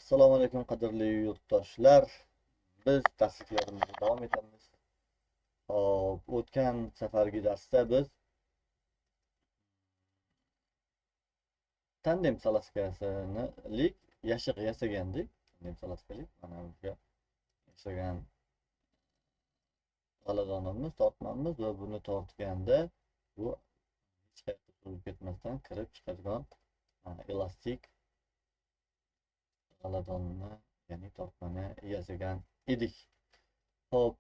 Assalomu alaykum qadrli yurtdoshlar. Biz darsliklarimizni davom etamiz. Hop, o'tgan safargi darsda biz tandem salaskasini yashiq yasagandik. Tandem salaskalik mana bunga yashagan g'aladonimiz, tortmamiz va buni tortganda bu hech qayerga cho'zib ketmasdan kirib chiqadigan elastik g'aladonni, ya'ni tortmani yasagan edik. Hop,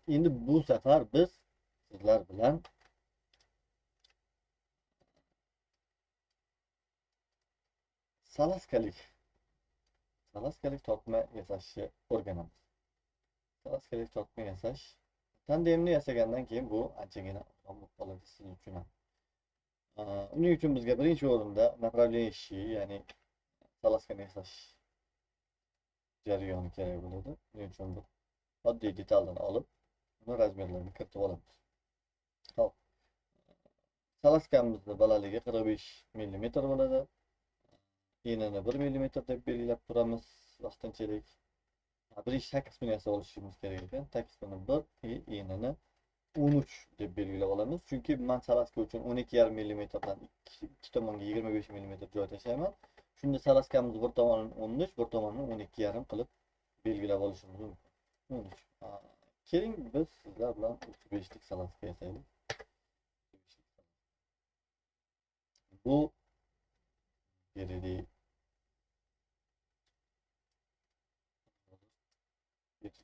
endi bu safar biz sizlar bilan salaskalik tortma yasashni o'rganamiz. Salaskalik tortma yasash tandemni yasagandan keyin bu anchagina oson bo'lib qoladi siz uchun ham. Uning uchun bizga birinchi o'rinda направление ishi, ya'ni salaskani yasash jarayoni kerak bo'ladi. Buning uchun bir oddiy detaldan olib, uni razmerlarini kiritib olamiz. Hop. Salaskamizni balandligi 45 mm bo'ladi. Enini 1 mm deb belgilab turamiz vaqtinchalik. Birinchi tag qismini yasab olishimiz kerak ekan. Tag qismini 1, enini 13 deb belgilab olamiz. Chunki men salaska uchun 12,5 mm dan ikki tomonga 25 mm joy tashlayman. Shunda salaskamiz bir tomonini 13, bir tomonini 12,5 qilib belgilab olishimiz mumkin. 13. Keling biz sizlar bilan 35 lik salaska yasaylik. Bu geride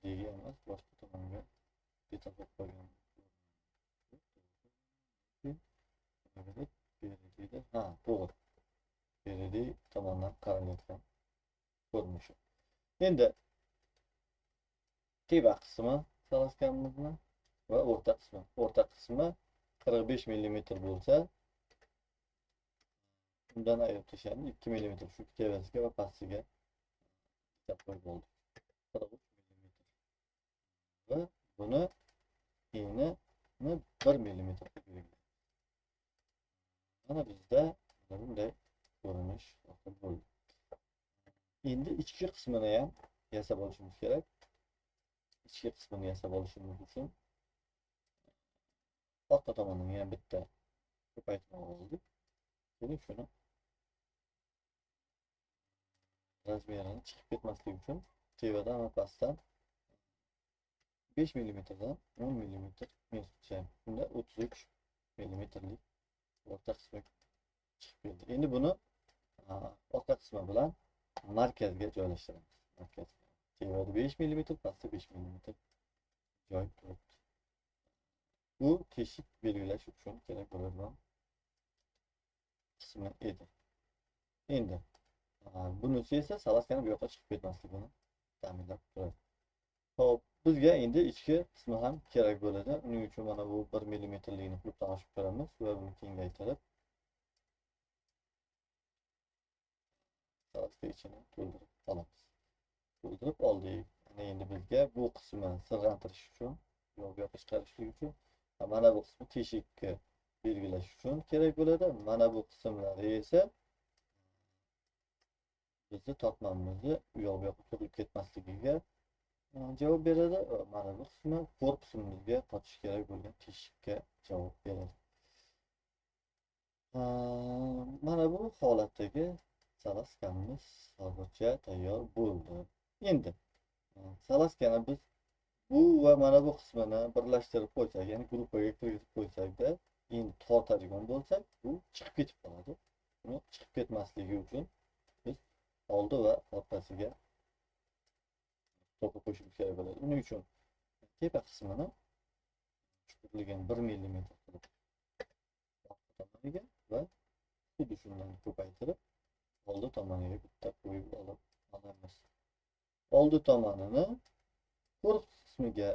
emas, boshqa tomonga ketib qo'ygan. To'g'ri. Geride tomondan qaralayotgan ko'rinishi. Endi teva qismi salaskamizni va o'rta qismi 45 mm bo'lsa, bundan ayirib tashlab 2 mm shu tevasiga va pastiga tashlab qo'yib bo'ldi. 43 mm va buni enini 1 mm qilib belgilaymiz. Mana bizda bunday ko'rinish hosil bo'ldi. Endi ichki qismini ham yasab olishimiz kerak. İchki qismini yasab olishimiz uchun orqa tomonini ham bitta ko'paytirmoq oldik. Keling shuni razmerini chiqib ketmasligi uchun tevadan va pastdan 5 mm dan 10 mm kesishamiz. Bunda 33 mm lik o'rta qismi chiqib keldi. Endi buni orqa qismi bilan markazga joylashtiramiz. Markazga. Tevada 5 mm, pastda 5 mm joy turibdi. Bu teshik belgilash uchun kerak bo'ladigan qismi edi. Endi bunisi esa salaskani bu yoqqa chiqib ketmasligini ta'minlab turadi. Hop, bizga endi ichki qismi ham kerak bo'ladi. Uning uchun mana bu 1 mm ligini klubdan oshib ko'ramiz va buni kengaytirib salaska ichini to'ldirib olamiz. To'ldirib oldik. Endi bizga bu qismi sirg'antirish uchun, bu yoqqa chiqarishlik uchun, mana bu qismi teshikka belgilash uchun kerak bo'ladi. Mana bu qismlari esa bizni tortmamizni u yoqqa cho'zilib ketmasligiga javob beradi. Mana bu qismi korpusimizga qotish kerak bo'lgan teshikka javob beradi. Mana bu holatdagi salaskamiz hozircha tayyor bo'ldi. Endi salaskani biz bu va mana bu qismini birlashtirib qo'ysak, ya'ni gruppaga kirgizib qo'ysakda, endi tortadigan bo'lsak, bu chiqib ketib qoladi. Buni chiqib ketmasligi uchun biz oldi va orqasiga to'qib qo'yishimiz kerak bo'ladi. Uning uchun tepa qismini chuqurligini 1 mm qilib orqa tomoniga va xuddi shundan ko'paytirib oldi tomoniga bitta qo'yib olamiz. Oldi tomonini korpus qismiga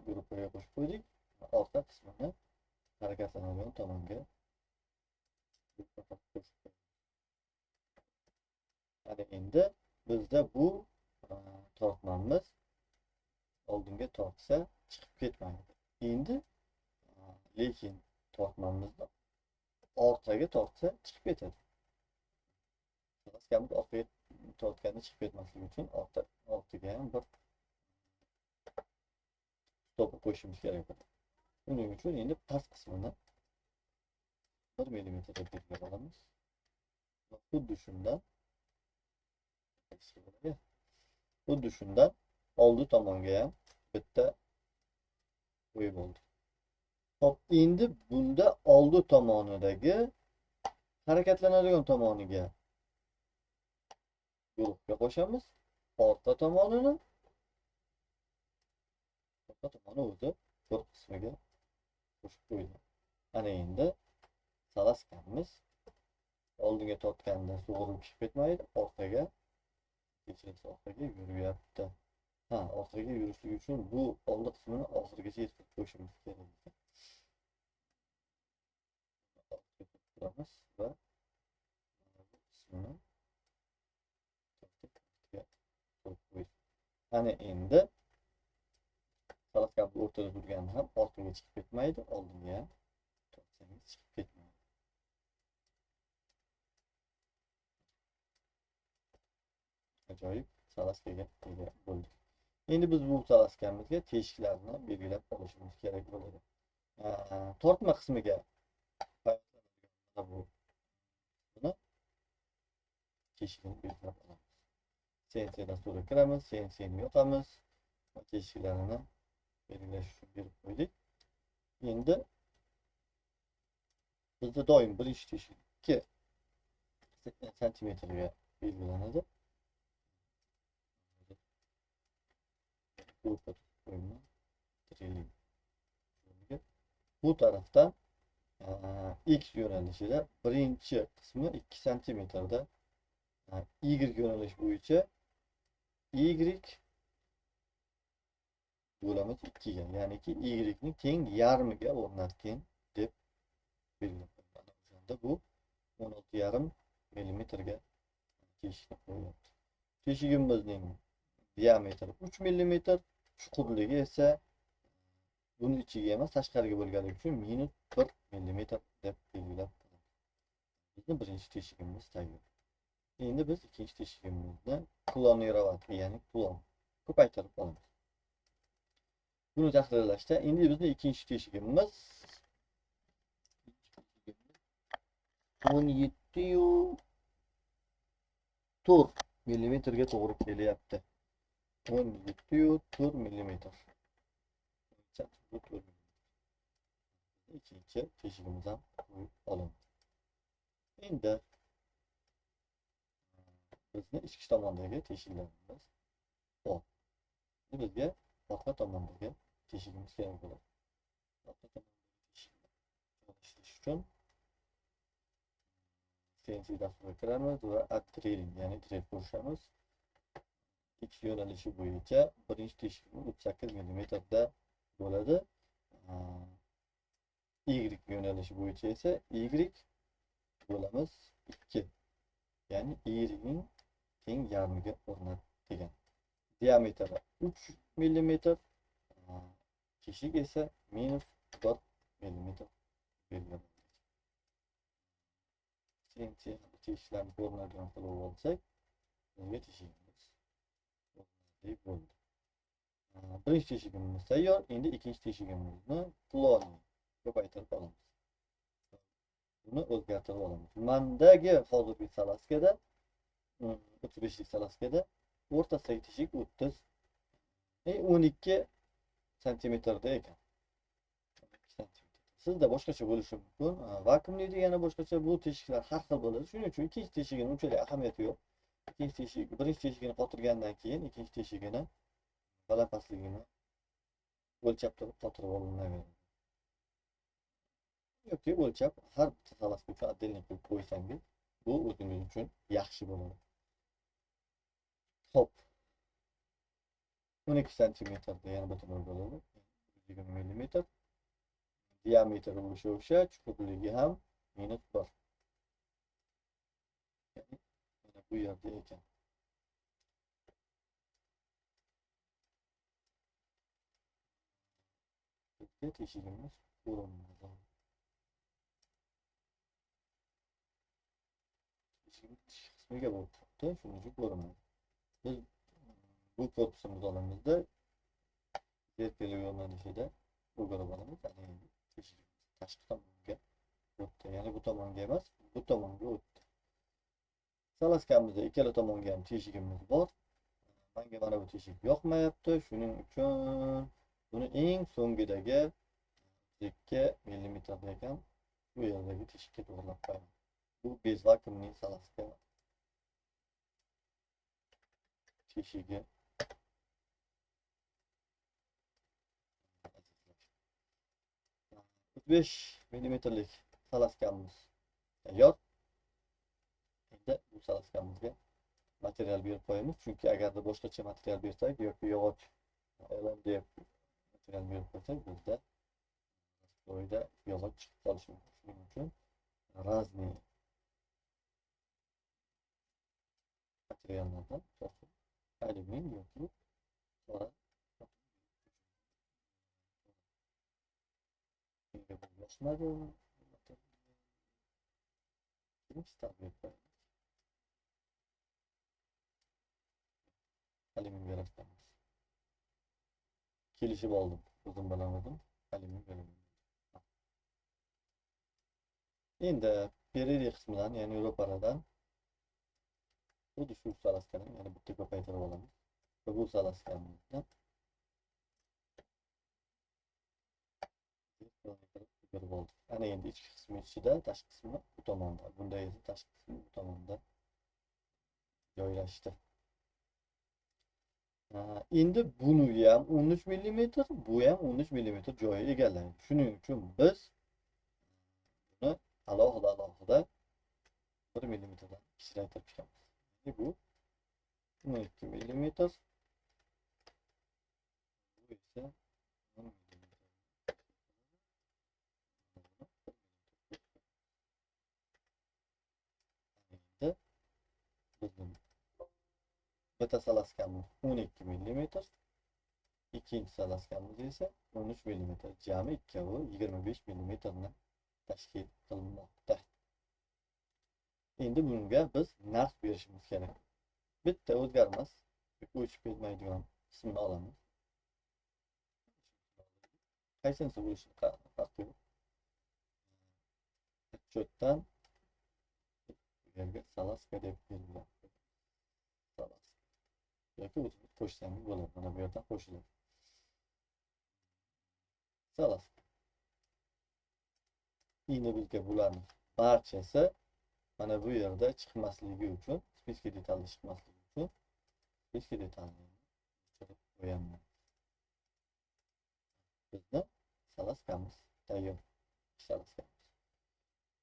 gruppaga qo'shib qo'ydik. Orqa qismini harakatlanadigan tomonga mana endi bizda bu tortmamiz oldinga tortsa chiqib ketmaydi. Endi lekin tortmamizni orqaga tortsa chiqib ketadi. Maskamiz orqaga tortganda chiqib ketmasligi uchun ortiga ham bir stop qo'yishimiz kerak bo'ladi. Buning uchun endi past qismini 1 millimetre deb belgilab olamiz. Xuddi shundan oldi tomonga ham bitta qo'yib oldik. Hop, endi bunda oldi tomonidagi harakatlanadigan tomoniga guruhga qo'shamiz. Orqa tomoni o'zi bir qismiga qo'shib qo'ydim. Ana endi salaskanimiz oldinga tortganda sug'urib chiqib ketmaydi, orqaga yuryapti. Orqaga yurishligi uchun bu oldi qismini oxirigacha yetkazib qo'yishimiz kerak. Turamiz va bu qismini ana endi salaskanimiz o'rtada turganda ham orqaga chiqib ketmaydi, oldinga ham tortsangiz chiqib ketmaydi. Ajoyib salaskaga ega bo'ldik. Endi biz bu salaskamizga teshiklarni belgilab olishimiz kerak bo'ladi. Tortma qismiga buni teshigini belgilab olamiz. CNC dasturiga kiramiz, CNCni yoqamiz va teshiklarini belgilash uchun berib qo'ydik. Endi bizda doim birinchi teshik 2 santimetrga belgilanadi. Bu tarafdan X yo'nalishida birinchi qismi 2 santimetrda, Y yo'nalish bo'yicha Y bo'lamiz 2 ga, ya'niki Y ning teng yarmiga o'rnatgan deb belgilab qo'yiladi. O'shanda bu 16,5 millimetrga teshikni qo'yiladi. Teshigimizning diametri 3 millimetr, chuqurligi esa buni ichiga emas, tashqariga bo'lganligi uchun -1 millimetr deb belgilab qo'yiladi. Bizning birinchi teshigimiz tayyor. Endi biz ikkinchi teshigimizni klonировать, ya'ni klon ko'paytirib olamiz. Buni tahrirlashda endi bizning ikkinchi teshigimiz 17,4 millimetrga to'g'ri kelyapti. 17,4 millimetr. İkinci teshigimizdan qo'yib olamiz. Endi bizni ichki tomondagi teshiklarimiz bor. Bizga orqa tomondagi teshigimiz kerak bo'ladi. Orqa tomondagi teshikni ishlash uchun CNC dasturiga kiramiz va add drilling, ya'ni drill qo'shamiz. X yo'nalishi bo'yicha birinchi teshikimiz 38 millimetrda bo'ladi. Y yo'nalishi bo'yicha esa Y bo'lamiz 2, ya'ni Y ning teng yarmiga o'rnatilgan. Diametri 3 millimetr, teshik esa -1 millimetr belgilanadi. CNC teshiklarni ko'rinadigan qilib olsak, bunga teshigimiz bo'ldi. Birinchi teshigimiz tayyor. Endi ikkinchi teshigimizni kloning ko'paytirib olamiz. Buni o'zgartirib olamiz. Mandagi hozirgi salaskada 35 lik salaskada o'rtasidagi teshik 12 santimetrda ekan. Sizda boshqacha bo'lishi mumkin. Vakuumli degani boshqacha, bu teshiklar har xil bo'ladi. Shuning uchun ikkinchi teshigini unchalik ahamiyati yo'q. Ikkinchi teshik, birinchi teshigini qotirgandan keyin ikkinchi teshigini balandpastligini o'lchab turib qotirib olinaveradi. Yoki o'lchab har bitta salaska uchun отдельно qilib qo'ysangiz, bu o'zingiz uchun yaxshi bo'ladi. Hop. 12 santimetrda yana bitta bo'ladi. 20 millimetr. Diametri o'sha, chuqurligi ham -1. Ya'ni mana bu yerda ekan. teshigimiz ko'rinadi. Teshigimiz tish qismiga bo'lib turibdi, shuning uchun ko'rinadi. Biz bu korpusimiz olamizda zerkali yo'nalishida o'girib olamiz. Ya'ni teshigimiz tashqi tomonga o'tdi. Ya'ni bu tomonga emas, bu tomonga o'tdi. Saloskamizda ikkala tomonga ham teshigimiz bor. Menga mana bu teshik yoqmayapti. Shuning uchun buni eng so'ngidagi 2 mm ekan bu yerdagi teshikka to'g'rilab qo'yaman. Bu bez vakuumning saloska teshigi. 35 mmlik saloskamiz tayyor. Endi bu saloskamizga material berib qo'yamiz. Chunki agarda boshqacha material bersak yoki yog'och LMDF material berib qo'ysak, bizda joyda yog'och chiqib qolishi mumkin. Shuning uchun razniy materiallardan alyumin yoki qora yoqmadi. Alyumin yaratamiz. Kelishib oldim. O'zim bilan o'zim alyumin beraman. Endi periferiya qismidan, ya'ni ro'paradan xuddi shu saloskani yana bitta ko'paytirib olamiz. Va bu saloskamizni ko'rib oldik. Ana endi ichki qismi ichida, tashqi qismi bu tomonda. Bunda esa tashqi qismi bu tomonda joylashdi. Endi buni ham 13 mm, bu ham 13 mm joyi egallaydi. Shuning uchun biz buni alohida 1 mm dan kichraytirib chiqamiz. Bu 12 mm, bu esa 10 mm. Endi bizning bitta saloskamiz 12 mm, ikkinchi saloskamiz esa 13 mm. Jami ikkovi 25 mm ni tashkil qilmoqda. Endi bunga biz narx berishimiz kerak. Bitta o'zgarmas o'chib ketmaydigan qismini olamiz. Qaysinisi bo'lishi farqi yo'q. Cho'tdan bu yerga saloska deb berilgan. Saloska yoki o'zimiz qo'shsangiz bo'ladi. Mana bu yerdan qo'shiladi. Saloska. Endi bizga bularning barchasi mana bu yerda chiqmasligi uchun, spiska detalda chiqmasligi uchun spiska detalni o'chirib qo'yaman. Bizda saloskamiz tayyor. Saloskamiz.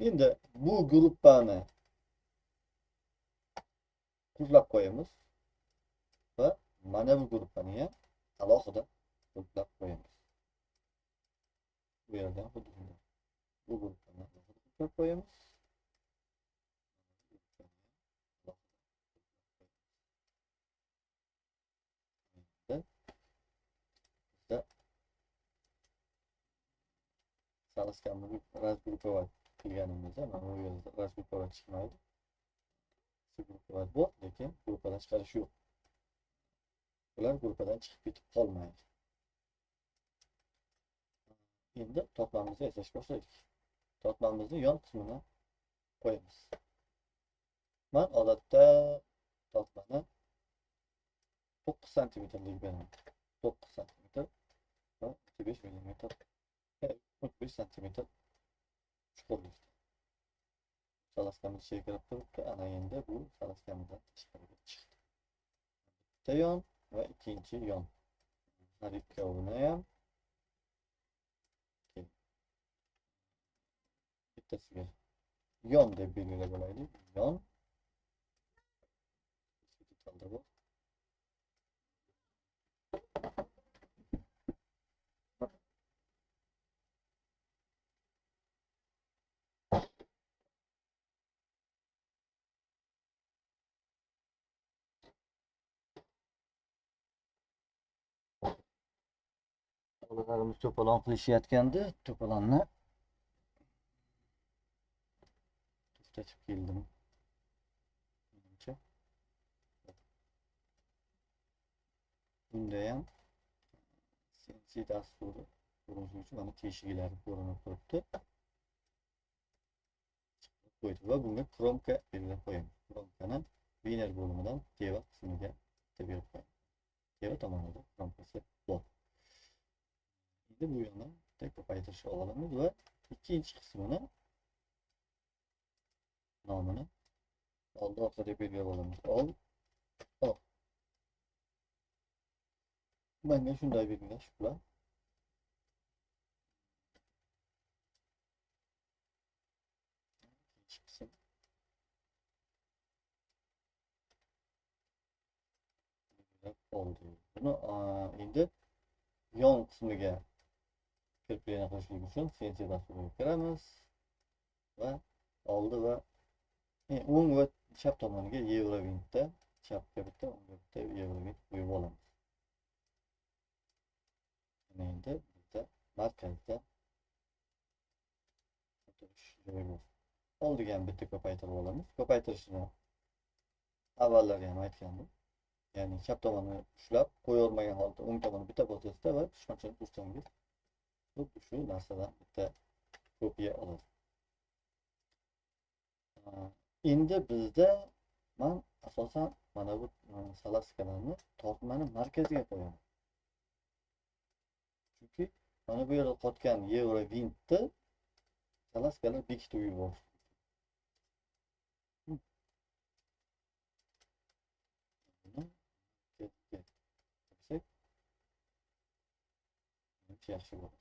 Endi bu gruppani qurlab qo'yamiz va mana bu gruppani ham alohida qurlab qo'yamiz. Bu yerdan xuddi shunday. Bu gruppani alohida qurlab qo'yamiz. Saloskamizni razgruppovat qilganimizda mana bu yerda razgruppovat chiqmaydi. Gruppalar bor, lekin gruppadan chiqarish yo'q. Ular gruppadan chiqib ketib qolmaydi. Endi totmamizni yasash boshladik. Totmamizni yon qismini qo'yamiz. Men odatda totmani 9 cm beraman. 9 cm va 5 mm 35 cm chuqurlikda. Salaskamiz ichiga kirib turibdi. Ana endi bu salaskamizdan tashqariga chiqdi. Bitta yon va ikkinchi yon. Har ikkovini ham bittasiga yon deb belgilab olaylik. Yon. Detalda bor. bolalarimiz to'polon qilishayotgandi. To'polonni to'xtatib keldim. Menimcha bunda ham CNC dasturi ko'rinishi uchun mana teshiklari ko'rinib turibdi. Qo'ydi va bunga kromka belgilab qo'yamiz. Kromkani biner bo'limidan teva qismiga berib qo'yamiz. Teva tomonida kromkasi bor. Endi bu yana ko'paytirishga olamiz va ikkinchi qismini nomini oldi orqa deb belgilab olamiz. Ol. Menga shunday belgilash bilan ikkinchi qism belgilab oldik. Buni endi yon qismiga kirplarni qilishlik uchun CNC dasturiga kiramiz va oldi va o'ng va chap tomoniga Eurovintda chapga bitta, o'ngga bitta Eurovint qo'yib olamiz. Endi bizda markazda joyi bor. Oldiga ham bitta ko'paytirib olamiz. Ko'paytirishni avvallari ham aytgandim. Ya'ni chap tomonni ushlab qo'yolmagan holda o'ng tomonni bitta bosasizda va tushunchani tursangiz xuddi shu narsadan bitta kopiya oladi. Endi bizda men asosan mana bu salaskalarni tortmani markaziga qo'yaman. Chunki mana bu yerda qotgan Eurovintni salaskalar bekitib yuborish. Yaxshi bo'ladi.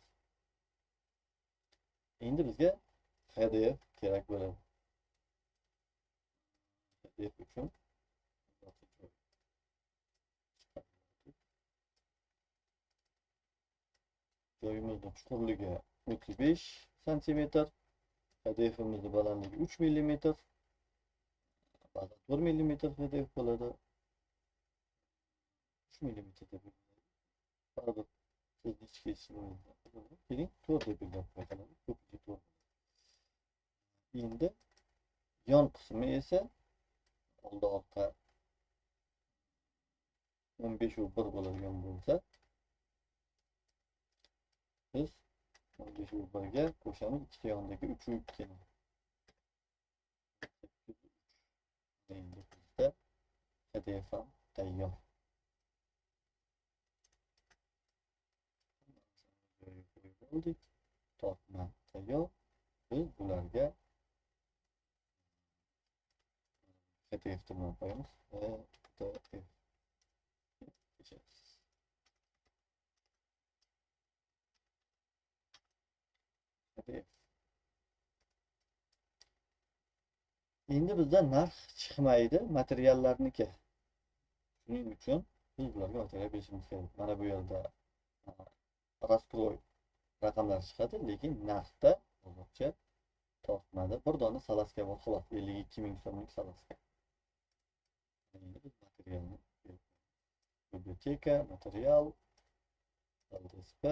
Endi bizga HDF kerak bo'ladi. HDF uchun joyimizning chuqurligi 35 cm, HDF'imizni balandligi 3 mm, ba'zan 4 mm HDF bo'ladi. 3 mm deb baribir sizni ichki ishingizda keling 4 deb belgilab qo'yiladi. Ko'pincha 4. Endi yon qismi esa oldi orqa 15/1 bo'ladigan bo'lsa, biz 15/1 ga qo'shamiz ikkita yondagi 3/2 ni. Endi bizda HDF ham tayyor. Oldik. Tortma tayyor. Biz bularga HDF bilan qo'yamiz. HDF. Endi bizda narx chiqmaydi materiallarniki. Shuning uchun biz bularga material berishimiz kerak. Mana bu yerda raskroy raqamlar chiqadi, lekin narxda hozircha tortmadi. Bir dona salaska bor, xolos 52 ming so'mlik salaska. Endi biz materialni biblioteka, material, LDSP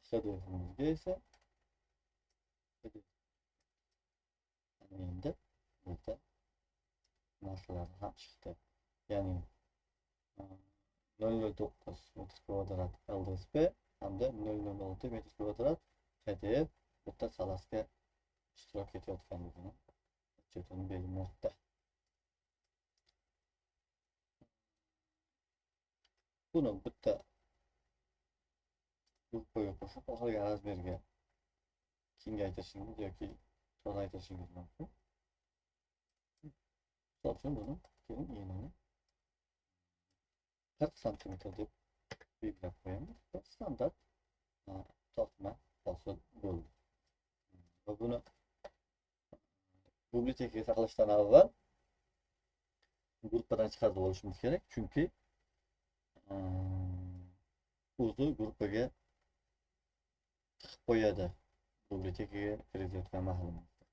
HDF'imizga esa endi bizda narxlar ham chiqdi. Ya'ni 009 metr kvadrat LDSP hamda 006 metr kvadrat HDF bitta salaska ishtirok etayotganligini hujjatini belgilmoqda. Buni bitta gruppaga qo'shib qolgan razmerga kengaytirishingiz yoki toraytirishingiz mumkin. Misol uchun buni keling enini 40 cm deb belgilab qo'yamiz. Standart tortma hosil bo'ldi. Va buni bibliotekaga saqlashdan avval gruppadan chiqarib olishimiz kerak, chunki o'zi gruppaga tiqib qo'yadi bibliotekaga kirayotgan mahalimizda.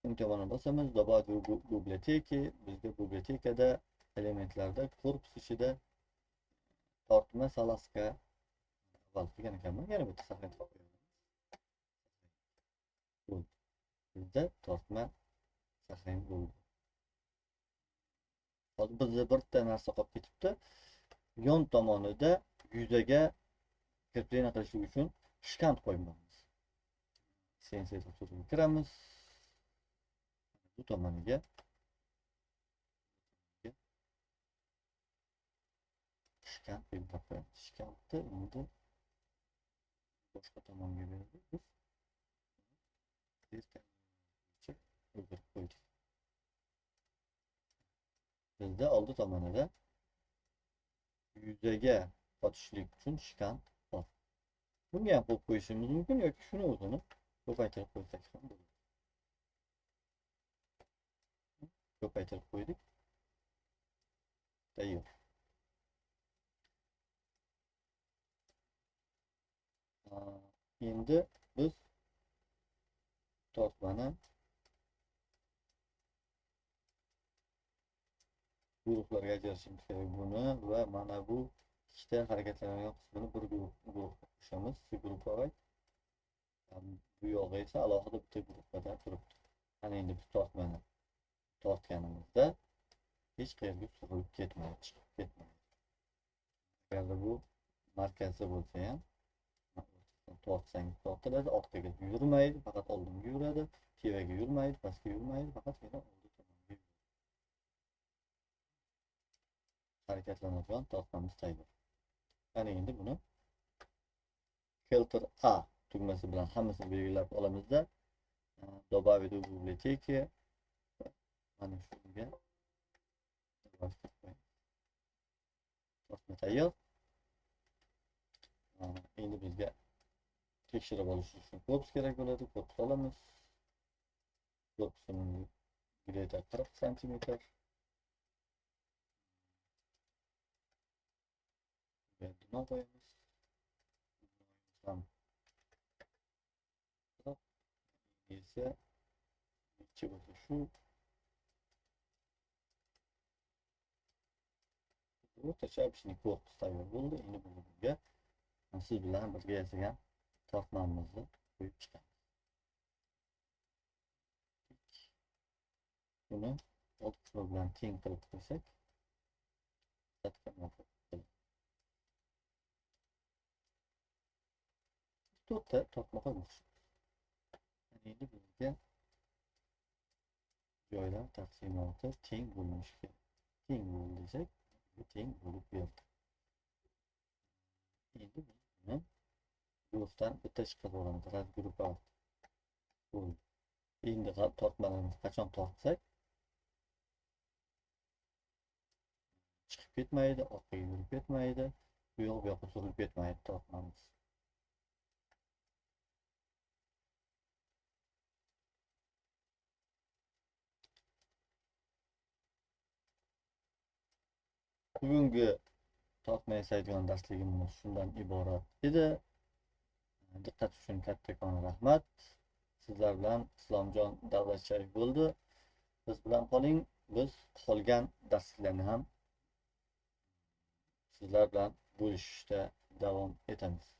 Unutmani bosamiz. Добавить в библиотеки. Bizga bibliotekada elementlarda korpus ichida tortma salaska avval qilgan ekanman. Yana bitta saqlanib qo'yamiz. Bizda tortma saqlanib bo'ldi. Hozir bizda bitta narsa qolib ketibdi. Yon tomonida yuzaga kirplena qilish uchun shkant qo'yamiz. Sensor turiga kiramiz. Bu tomoniga shkant qo'yib qo'yamiz. Shkantni endi boshqa tomonga berdik. O'girib qo'ydik. Bizda oldi tomonida yuzaga botishlik uchun shkant bor. Bunga ham qo'yib qo'yishimiz mumkin yoki shuni o'zini ko'paytirib qo'ysak ham bo'ladi. Ko'paytirib qo'ydik. Tayyor. Endi biz tortmani guruhlarga ajratishimiz kerak buni va mana bu ikkita harakatlanadigan qismini bir guruhga qo'shamiz. Shu guruhga oid. Bu yog'i esa alohida bitta guruhda turibdi. Ana endi biz tortmani tortganimizda hech qayerga surilib ketmaydi, chiqib ketmaydi. Agar bu markazda bo'lsa ham tortsangiz tortiladi, orqaga yurmaydi, faqat oldinga yuradi, tevaga yurmaydi, pastga yurmaydi, faqat yana oldi tomonga yuradi. Harakatlanadigan tortmamiz tayyor. Ana endi buni filtr A tugmasi bilan hammasini belgilab olamizda. Добавить в библиотеки. Mana shunga tortma tayyor. Endi bizga tekshirib olish uchun korpus kerak bo'ladi. Korpus olamiz. Korpusining gredi 40 cm. Buni qo'yamiz. Esa necha bo'lsa shu. O'rtacha ishning korpusi tayyor bo'ldi. Endi bunga siz bilan birga yasagan tortmamizni qo'yib chiqamiz. Buni old qismi bilan teng qilib qo'ysak, to'rtta tortma qo'ymoqchi. Endi bizga joylar taqsimoti teng bo'lmoqchi kerak. Teng bo'ldi desak, teng bo'lib berdi. Endi biz buni guruhdan bitta chiqarib olamiz. Raz guruh bo'ldi. Endi tortmalarimizni qachon tortsak chiqib ketmaydi, orqaga yurib ketmaydi, bu yoqqa surilib ketmaydi tortmamiz. Bugungi tortma yasaydigan darsligimiz shundan iborat edi. Diqqat uchun kattakon rahmat. Sizlar bilan Islomjon Davlatchayev bo'ldi. Biz bilan qoling. Biz qolgan darsliklarni ham sizlar bilan bo'lishishda davom etamiz.